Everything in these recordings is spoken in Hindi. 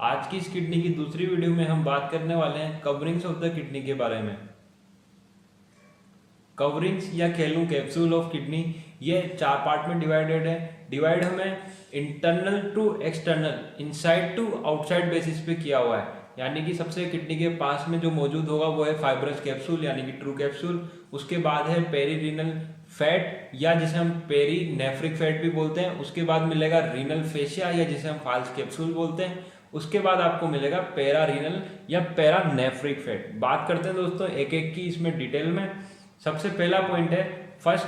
आज की इस किडनी की दूसरी वीडियो में हम बात करने वाले हैं कवरिंग्स ऑफ द किडनी के बारे में। कवरिंग्स या कह लूँ कैप्सूल ऑफ किडनी, ये 4 पार्ट में डिवाइडेड है। डिवाइड हमें internal to external, inside to outside basis पे किया हुआ है। यानी कि सबसे किडनी के पास में जो मौजूद होगा वो है फाइब्रस कैप्सूल यानी कि ट्रू कैप्सूल। उसके बाद है पेरीरीनल फैट या जिसे हम पेरी नेफ्रिक फैट भी बोलते हैं। उसके बाद मिलेगा रीनल फेशिया या जिसे हम फाल्स कैप्सूल बोलते हैं। उसके बाद आपको मिलेगा पेरा रीनल या पेरा नेफ्रिक फैट। बात करते हैं दोस्तों एक एक की इसमें डिटेल में। सबसे पहला पॉइंट है फर्स्ट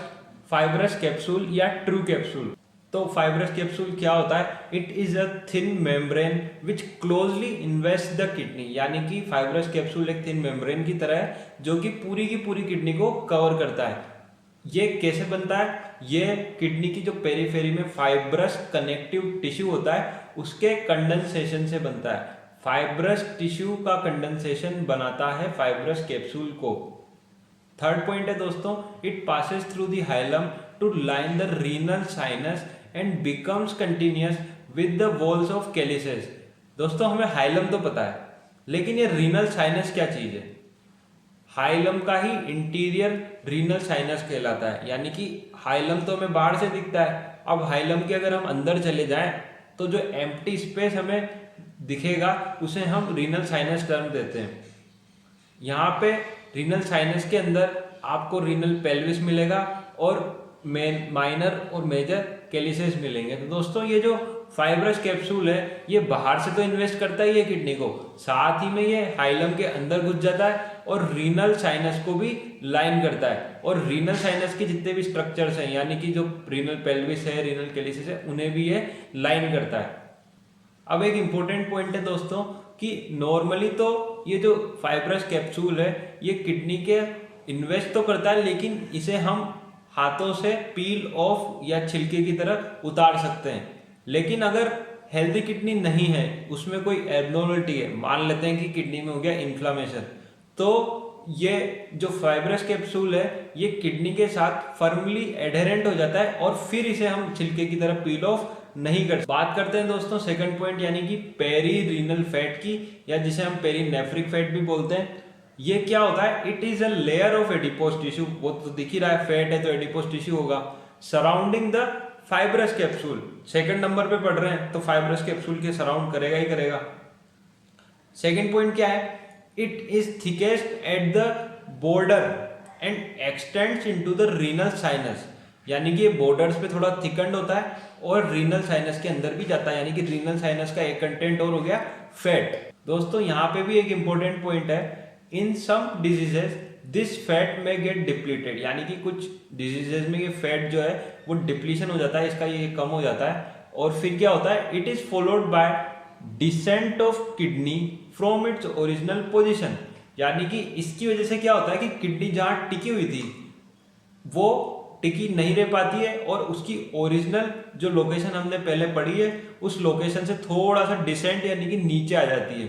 फाइब्रस कैप्सूल या ट्रू कैप्सूल। तो फाइब्रस कैप्सूल क्या होता है? It is a thin membrane which closely invest the kidney. यानी कि फाइब्रस कैप्सूल एक थिन मेम्ब्रेन की तरह है जो कि पूरी की पूरी किडनी को कवर करता है। ये कैसे बनता है? ये किडनी की जो पेरीफेरी में फाइब्रस कनेक्टिव टिश्यू होता है उसके कंडेंसेशन से बनता है। फाइब्रस टिश्यू का कंडेंसेशन बनाता है फाइब्रस कैप्सूल को। थर्ड पॉइंट है दोस्तों, it passes through the hilum to line the renal sinus and becomes continuous with the walls of calyces. दोस्तों हमें हाइलम तो पता है, लेकिन ये रीनल साइनस क्या चीज है? हाइलम का ही इंटीरियर रीनल साइनस कहलाता है। यानी कि हाइलम तो हमें बाहर से दिखता है, अब हाइलम के अगर हम अंदर चले जाएं तो जो एम्प्टी स्पेस हमें दिखेगा उसे हम रीनल साइनस टर्म देते हैं। यहाँ पे रीनल साइनस के अंदर आपको रीनल पेल्विस मिलेगा और माइनर और मेजर कैलिसेस मिलेंगे। तो दोस्तों ये जो फाइब्रस कैप्सूल है ये बाहर से तो इन्वेस्ट करता ही है किडनी को, साथ ही में ये हाइलम के अंदर घुस जाता है और रीनल साइनस को भी लाइन करता है। और रीनल साइनस के जितने भी स्ट्रक्चर्स हैं यानी कि जो रीनल पेल्विस है, रीनल कैलिसेस है, उन्हें भी ये लाइन करता है। अब एक इंपॉर्टेंट पॉइंट है दोस्तों कि नॉर्मली तो ये जो फाइब्रस कैप्सूल है ये किडनी के इन्वेस्ट तो करता है, लेकिन इसे हम हाथों से पील ऑफ या छिलके की तरह उतार सकते हैं। लेकिन अगर हेल्दी किडनी नहीं है, उसमें कोई एबनॉर्मलिटी है, मान लेते हैं कि किडनी में हो गया इन्फ्लामेशन, तो ये जो फाइब्रस कैप्सूल है ये किडनी के साथ फर्मली एडहेरेंट हो जाता है और फिर इसे हम छिलके की तरह पील ऑफ नहीं कर। बात करते हैं दोस्तों सेकंड पॉइंट यानी कि पेरी रीनल फैट की या जिसे हम पेरी नेफ्रिक फैट भी बोलते हैं। ये क्या होता है? It is a layer of adipose tissue, वो तो दिख ही रहा है, फैट है तो एडिपोज टिश्यू होगा, surrounding the fibrous capsule. Second number पे पढ़ रहे हैं तो फाइब्रस कैप्सूल के सराउंड करेगा ही करेगा। सेकंड पॉइंट क्या है? It is thickest at the border and x tends into the renal sinus. यानी कि बॉर्डर्स पे थोड़ा थिकंड होता है और रीनल साइनस के अंदर भी जाता है। यानी कि रीनल साइनस का एक कंटेंट और हो गया फैट। दोस्तों यहाँ पे भी एक इंपॉर्टेंट पॉइंट है, इन सम डिजीजेस दिस फैट में गेट डिप्लीटेड। यानी कि कुछ डिजीजेस में ये फैट जो है वो डिप्लीशन हो जाता है, इसका ये कम हो जाता है और फिर क्या होता है? It is followed by descent of kidney from its original position. यानी कि इसकी वजह से क्या होता है कि किडनी जहां टिकी हुई थी वो टिकी नहीं रह पाती है और उसकी ओरिजिनल जो लोकेशन हमने पहले पढ़ी है उस लोकेशन से थोड़ा सा डिसेंट यानी कि नीचे आ जाती है।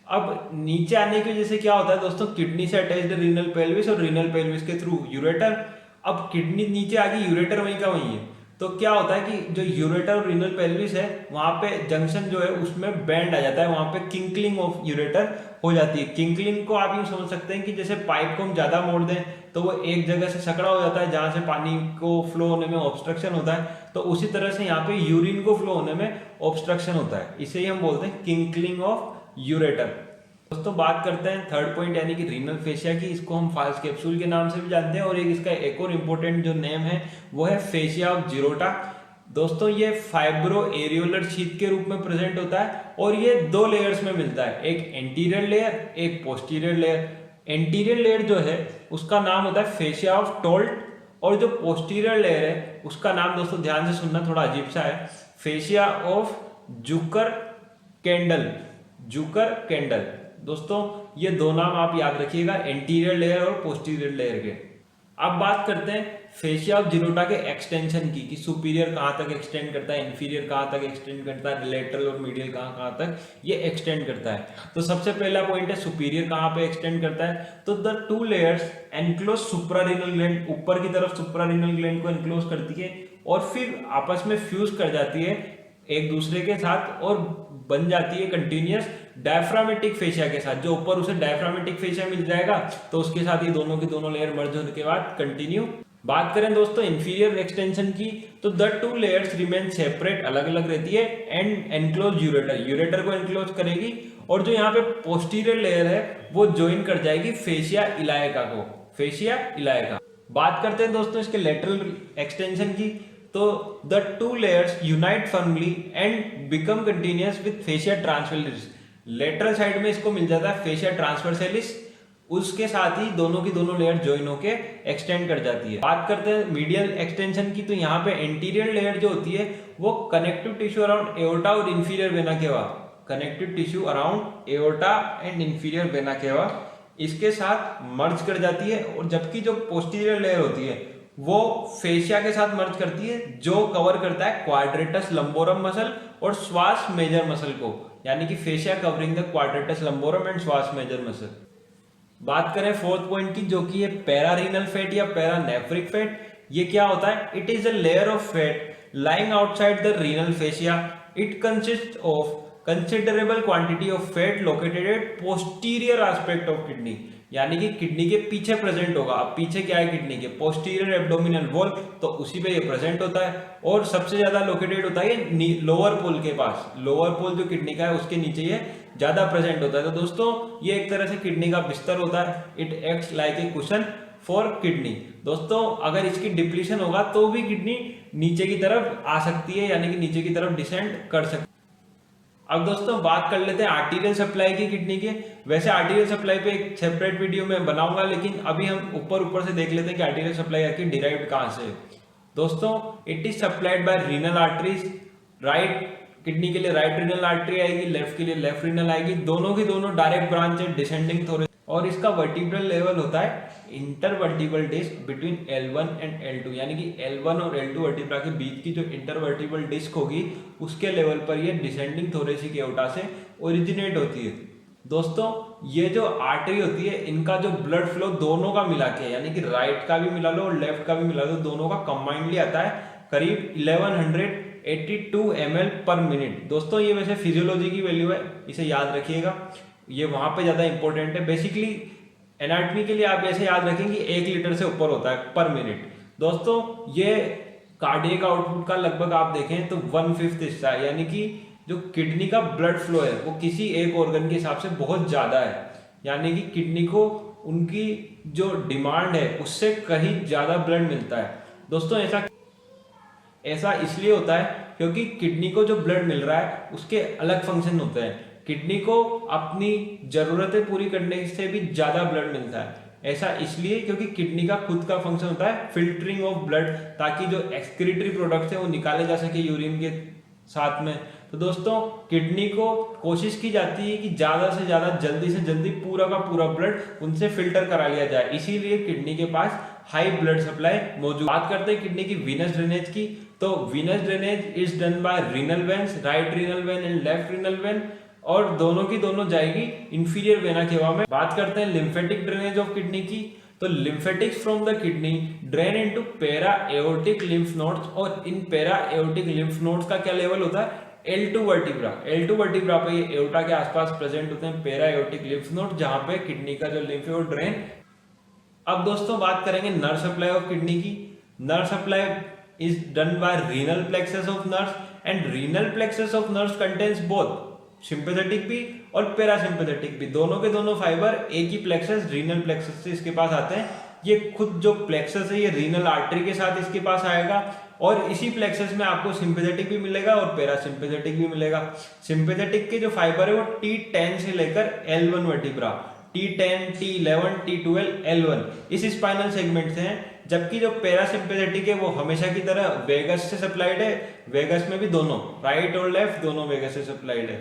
अब नीचे आने की वजह से क्या होता है दोस्तों? किडनी से अटैच्ड रीनल पेल्विस और रीनल पेल्विस के थ्रू यूरेटर। अब किडनी नीचे आ गई, यूरेटर वहीं का वहीं है, तो क्या होता है कि जो यूरेटर और रीनल पेल्विस है वहां पे जंक्शन जो है उसमें बैंड आ जाता है, वहां पे किंकलिंग ऑफ यूरेटर हो जाती है। किंकलिंग को आप यूं समझ सकते हैं कि जैसे पाइप को हम ज्यादा मोड़ दें तो वो एक जगह से सकड़ा हो जाता है जहां से पानी को फ्लो होने में ऑब्स्ट्रक्शन होता है, तो उसी तरह से यहाँ पे यूरिन को फ्लो होने में ऑब्स्ट्रक्शन होता है। इसे ही हम बोलते हैं किंकलिंग ऑफ यूरेटर। दोस्तों बात करते हैं थर्ड पॉइंट यानी कि रीनल फेशिया की। इसको हम फाल्स कैप्सूल के नाम से भी जानते हैं और इसका एक और इम्पोर्टेंट जो नेम है वो है फेशिया ऑफ जिरोटा। दोस्तों ये फाइब्रो एरियोलर शीथ के रूप में प्रेजेंट होता है और ये 2 लेयर्स में मिलता है, एक एंटीरियर लेयर एक पोस्टीरियर लेयर। एंटीरियर लेयर जो है उसका नाम होता है फेशिया ऑफ टोल्ट और जो पोस्टीरियर लेयर है उसका नाम दोस्तों ध्यान से सुनना, थोड़ा अजीब सा है, fascia of Zucker candle. Zucker candle. दोस्तों ये 2 नाम आप याद रखिएगा, एंटीरियर लेयर और पोस्टीरियर लेयर के। अब बात करते हैं फेशिया ऑफ जिरोटा के एक्सटेंशन की कि सुपीरियर कहां तक एक्सटेंड करता है, इन्फीरियर कहां तक एक्सटेंड करता है, लेटरल और मीडियल कहां तक ये एक्सटेंड करता है। तो सबसे पहला पॉइंट है सुपीरियर कहां पे एक्सटेंड करता है, तो the 2 layers enclose suprarenal gland, ऊपर की तरफ सुप्रारीनल ग्लैंड को एनक्लोज करती है और फिर आपस में फ्यूज कर जाती है एक दूसरे के साथ और बन जाती है कंटिन्यूअस डायफ्रामेटिक फेशिया के साथ। जो ऊपर उसे डायफ्रामेटिक फेशिया मिल जाएगा तो उसके साथ ही दोनों की दोनों लेयर मर्ज होने के बाद कंटिन्यू। बात करें दोस्तों इंफीरियर एक्सटेंशन की, तो the two layers remain separate, अलग अलग रहती है, एंड एनक्लोज यूरेटर, यूरेटर को एनक्लोज करेगी, और जो यहाँ पे पोस्टीरियर लेयर है वो ज्वाइन कर जाएगी फेशिया इलायका को, फेशिया इलायका। बात करते हैं दोस्तों इसके लेटरल एक्सटेंशन की, तो the two layers unite firmly and become continuous with fascia transversalis. Lateral side में इसको मिल जाता है फेशिया ट्रांसवर्सलिस, उसके साथ ही दोनों की दोनों लेयर ज्वाइन होके एक्सटेंड कर जाती है। बात करते हैं मीडियल एक्सटेंशन की, तो यहाँ पे एंटीरियर लेयर जो होती है वो कनेक्टिव टिश्यू अराउंड एओर्टा और inferior vena cava, connective tissue around aorta and inferior vena cava, इसके साथ मर्ज कर जाती है। और जबकि जो पोस्टीरियर लेयर होती है वो फेशिया के साथ मर्ज करती है, जो कवर करता है क्वाड्रेटस लंबोरम मसल और श्वास मेजर मसल को, यानी कि fascia covering the quadratus lumborum and psoas major muscle. बात करें फोर्थ पॉइंट की, जो कि है पैरारीनल फैट या पैरानेफ्रिक फैट। ये क्या होता है? It is a layer of fat lying outside the renal fascia. It consist of considerable quantity of fat located at posterior aspect of kidney, यानी कि किडनी के पीछे प्रेजेंट होगा। अब पीछे क्या है किडनी के? पोस्टीरियर एब्डोमिनल वॉल, तो उसी पे ये प्रेजेंट होता है। और सबसे ज्यादा लोकेटेड होता है लोअर पोल के पास, लोअर पोल जो किडनी का है उसके नीचे ये ज्यादा प्रेजेंट होता है। तो दोस्तों ये एक तरह से किडनी का बिस्तर होता है। It acts like a cushion for kidney. दोस्तों अगर इसकी डिप्लीशन होगा तो भी किडनी नीचे की तरफ आ सकती है, यानी कि नीचे की तरफ डिसेंड कर सकती है। अब दोस्तों बात कर लेते हैं आर्टीरियल सप्लाई की किडनी के। वैसे आर्टीरियल सप्लाई पे एक सेपरेट वीडियो में बनाऊंगा, लेकिन अभी हम ऊपर से देख लेते हैं कि आर्टीरियल सप्लाई आखिर डिराइव्ड कहां से है। दोस्तों it is supplied by renal arteries. Right kidney के लिए राइट रीनल आर्टरी आएगी, लेफ्ट के लिए लेफ्ट रीनल आएगी। दोनों की दोनों डायरेक्ट ब्रांच है डिसेंडिंग थोड़े, और इसका वर्टिब्रल लेवल होता है intervertebral disc between L1 and L2, यानी कि L1 और L2 वर्टिब्रा के बीच की जो इंटरवर्टिबल डिस्क होगी उसके लेवल पर ये डिसेंडिंग थोरेसिक एओर्टा से ओरिजिनेट होती है। दोस्तों ये जो आर्टरी होती है इनका जो ब्लड फ्लो दोनों का मिला के, यानी कि राइट का भी मिला लो और लेफ्ट का भी मिला लो, दोनों का कंबाइंडली आता है करीब 1182 ml पर मिनट। दोस्तों ये वैसे फिजियोलॉजी की वैल्यू है, इसे याद रखिएगा, ये वहां पे ज्यादा इंपॉर्टेंट है। बेसिकली एनाटॉमी के लिए आप ऐसे याद रखें कि 1 लीटर से ऊपर होता है पर मिनट। दोस्तों ये कार्डियक आउटपुट का लगभग आप देखें तो 1/5 हिस्सा है, यानी कि जो किडनी का ब्लड फ्लो है वो किसी एक ऑर्गन के हिसाब से बहुत ज्यादा है, यानी कि किडनी को उनकी जो डिमांड है उससे कहीं ज्यादा ब्लड मिलता है। दोस्तों ऐसा इसलिए होता है क्योंकि किडनी को जो ब्लड मिल रहा है उसके अलग फंक्शन होते हैं। किडनी को अपनी जरूरतें पूरी करने से भी ज्यादा ब्लड मिलता है। ऐसा इसलिए क्योंकि किडनी का खुद का फंक्शन होता है फिल्टरिंग ऑफ ब्लड, ताकि जो एक्सक्रीटरी प्रोडक्ट्स है वो निकाले जा सके यूरिन के साथ में। तो दोस्तों किडनी को कोशिश की जाती है कि ज्यादा से ज्यादा जल्दी से जल्दी पूरा का पूरा ब्लड उनसे फिल्टर करा लिया जाए, इसीलिए किडनी के पास हाई ब्लड सप्लाई मौजूद। बात करते हैं किडनी की वीनस ड्रेनेज की, तो Venus drainage is done by renal veins, right renal vein and left renal vein, और दोनों की दोनों जाएगी इंफीरियर वेना केवा में। बात करते हैं लिम्फेटिक ड्रेनेज ऑफ किडनी की, तो lymphatics from the kidney drain into पेरा एओर्टिक लिम्फ नोड्स, और इन पेरा एओर्टिक लिम्फ नोड्स का क्या लेवल होता है? L2 vertebra. L2 वर्टिब्रा पे ये एओर्टा के आसपास प्रेजेंट होते हैं पेरा एओर्टिक लिम्फ नोड, जहां पे किडनी का जो लिम्फ है वो ड्रेन। अब दोस्तों बात करेंगे नर्व सप्लाई ऑफ किडनी की। Nerve supply is done by renal plexus of nerves, and renal plexus of nerves contains both sympathetic भी और पैरासिम्पैथेटिक भी। दोनों के दोनों फाइबर एक ही प्लेक्सस रीनल प्लेक्सस से इसके पास आते हैं। ये खुद जो प्लेक्सस है ये रीनल आर्टरी के साथ इसके पास आएगा, और इसी प्लेक्सस में आपको सिंपैथेटिक भी मिलेगा और पैरासिम्पैथेटिक भी मिलेगा। सिंपैथेटिक के जो फाइबर है वो T10 से लेकर L1 vertebra, T10, T11, T12, L1 इस स्पाइनल सेगमेंट से हैं, जबकि जो पैरासिम्पैथेटिक है वो हमेशा की तरह वेगस से सप्लाइड है। वेगस में भी दोनों राइट और लेफ्ट दोनों वेगस से सप्लाइड है।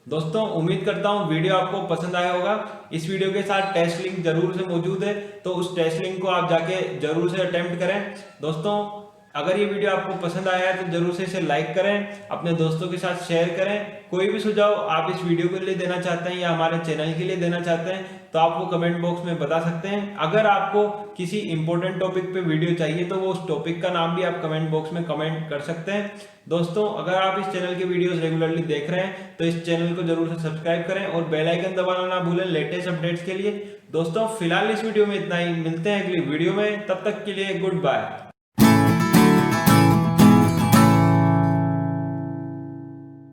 दोस्तों उम्मीद करता हूं वीडियो आपको पसंद आया होगा। इस वीडियो के साथ टेस्ट लिंक जरूर से मौजूद है, तो उस टेस्ट लिंक को आप जाके जरूर से अटेम्प्ट करें। दोस्तों अगर ये वीडियो आपको पसंद आया है तो जरूर से इसे लाइक करें, अपने दोस्तों के साथ शेयर करें। कोई भी सुझाव आप इस वीडियो के लिए देना चाहते हैं या हमारे चैनल के लिए देना चाहते हैं तो आप वो कमेंट बॉक्स में बता सकते हैं। अगर आपको किसी इंपॉर्टेंट टॉपिक पे वीडियो चाहिए तो वो उस टॉपिक का नाम भी आप कमेंट बॉक्स में कमेंट कर सकते हैं। दोस्तों, अगर आप इस चैनल के वीडियोस रेगुलरली देख रहे हैं तो इस चैनल को जरूर से सब्सक्राइब करें और बेल आइकन दबाना ना भूलें लेटेस्ट अपडेट्स के लिए। दोस्तों, फिलहाल इस वीडियो में इतना ही, मिलते हैं अगली वीडियो में, तब तक के लिए गुड बाय।